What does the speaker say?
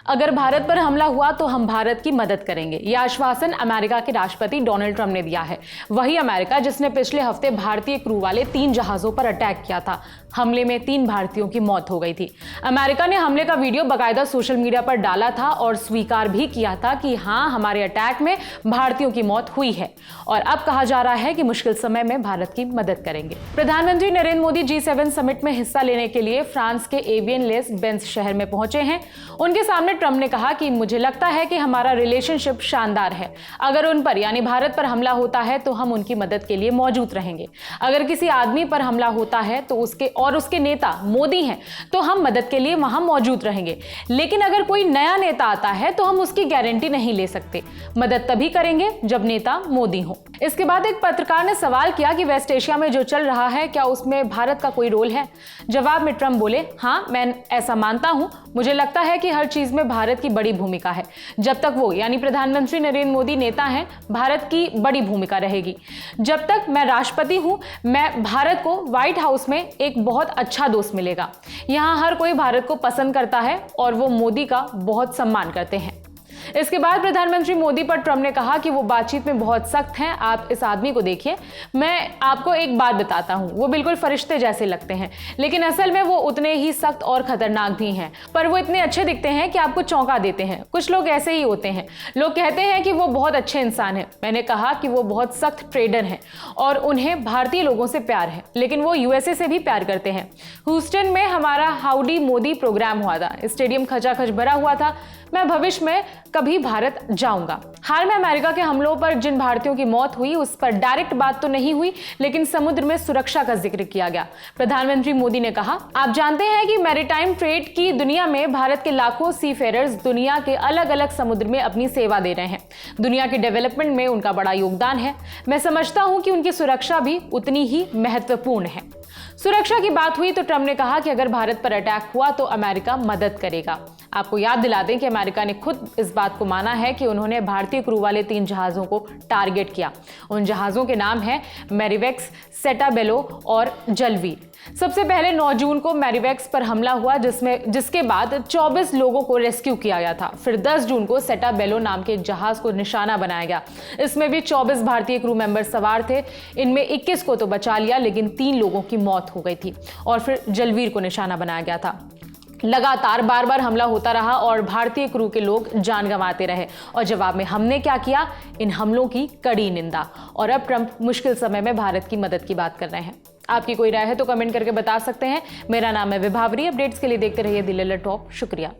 अगर भारत पर हमला हुआ तो हम भारत की मदद करेंगे। यह आश्वासन अमेरिका के राष्ट्रपति डोनाल्ड ट्रंप ने दिया है। वही अमेरिका जिसने पिछले हफ्ते भारतीय क्रू वाले 3 जहाजों पर अटैक किया था। हमले में 3 भारतीयों की मौत हो गई थी। अमेरिका ने हमले का वीडियो बाकायदा सोशल मीडिया पर डाला था और स्वीकार भी किया था कि हां, हमारे अटैक में भारतीयों की मौत हुई है और अब कहा जा रहा है कि मुश्किल समय में भारत की मदद करेंगे। प्रधानमंत्री नरेंद्र मोदी G7 समिट में हिस्सा लेने के लिए फ्रांस के एवियन लेस बेंस शहर में पहुंचे हैं। उनके सामने ट्रंप ने कहा कि मुझे लगता है कि हमारा रिलेशनशिप शानदार है। अगर उन पर यानी भारत पर हमला होता है तो हम उनकी मदद के लिए मौजूद रहेंगे। अगर किसी आदमी पर हमला होता है तो उसके नेता मोदी हैं तो हम मदद के लिए वहां मौजूद रहेंगे। लेकिन अगर कोई नया नेता आता है तो हम उसकी गारंटी नहीं ले सकते। मदद तभी करेंगे जब नेता मोदी हो। इसके बाद एक पत्रकार ने सवाल किया कि वेस्ट एशिया में जो चल रहा है क्या उसमें भारत का कोई रोल है। जवाब में ट्रंप बोले, हाँ, मैं ऐसा मानता हूं। मुझे लगता है कि हर चीज में भारत की बड़ी भूमिका है। जब तक वो यानी प्रधानमंत्री नरेंद्र मोदी नेता हैं, भारत की बड़ी भूमिका रहेगी। जब तक मैं राष्ट्रपति हूं, मैं भारत को व्हाइट हाउस में एक बहुत अच्छा दोस्त मिलेगा। यहां हर कोई भारत को पसंद करता है और वो मोदी का बहुत सम्मान करते हैं। इसके बाद प्रधानमंत्री मोदी पर ट्रंप ने कहा कि वो बातचीत में बहुत सख्त हैं। आप इस आदमी को देखिए, मैं आपको एक बात बताता हूं, वो बिल्कुल फरिश्ते जैसे लगते हैं, लेकिन असल में वो उतने ही सख्त और खतरनाक भी हैं। पर वो इतने अच्छे दिखते हैं कि आपको चौंका देते हैं। कुछ लोग ऐसे ही होते हैं। लोग कहते हैं कि वो बहुत अच्छे इंसान हैं। मैंने कहा कि वो बहुत सख्त ट्रेडर हैं और उन्हें भारतीय लोगों से प्यार है, लेकिन वो USA से भी प्यार करते हैं। ह्यूस्टन में हमारा हाउडी मोदी प्रोग्राम हुआ था। स्टेडियम खचाखच भरा हुआ था। मैं भविष्य में कभी भारत जाऊंगा। हाल में अमेरिका के हमलों पर जिन भारतीयों की मौत हुई उस पर डायरेक्ट बात तो नहीं हुई, लेकिन समुद्र में सुरक्षा का जिक्र किया गया। प्रधानमंत्री मोदी ने कहा, आप जानते हैं कि मैरीटाइम ट्रेड की दुनिया में भारत के लाखों सीफेयरर्स दुनिया के अलग अलग समुद्र में अपनी सेवा दे रहे हैं। दुनिया के डेवलपमेंट में उनका बड़ा योगदान है। मैं समझता हूं कि उनकी सुरक्षा भी उतनी ही महत्वपूर्ण है। सुरक्षा की बात हुई तो ट्रंप ने कहा कि अगर भारत पर अटैक हुआ तो अमेरिका मदद करेगा। आपको याद दिला दें कि अमेरिका ने खुद इस बात को माना है कि उन्होंने भारतीय क्रू वाले 3 जहाजों को टारगेट किया। उन जहाजों के नाम हैं मैरीवेक्स, सेटाबेलो और जलवीर। सबसे पहले 9 जून को मैरीवेक्स पर हमला हुआ जिसके बाद 24 लोगों को रेस्क्यू किया गया था। फिर 10 जून को सेटाबेलो नाम के एक जहाज को निशाना बनाया गया। इसमें भी 24 भारतीय क्रू मेंबर सवार थे। इनमें 21 को तो बचा लिया, लेकिन 3 लोगों की मौत हो गई थी। और फिर जलवीर को निशाना बनाया गया था। लगातार बार बार हमला होता रहा और भारतीय क्रू के लोग जान गंवाते रहे। और जवाब में हमने क्या किया? इन हमलों की कड़ी निंदा। और अब ट्रंप मुश्किल समय में भारत की मदद की बात कर रहे हैं। आपकी कोई राय है तो कमेंट करके बता सकते हैं। मेरा नाम है विभावरी। अपडेट्स के लिए देखते रहिए दी ललर टॉप। शुक्रिया।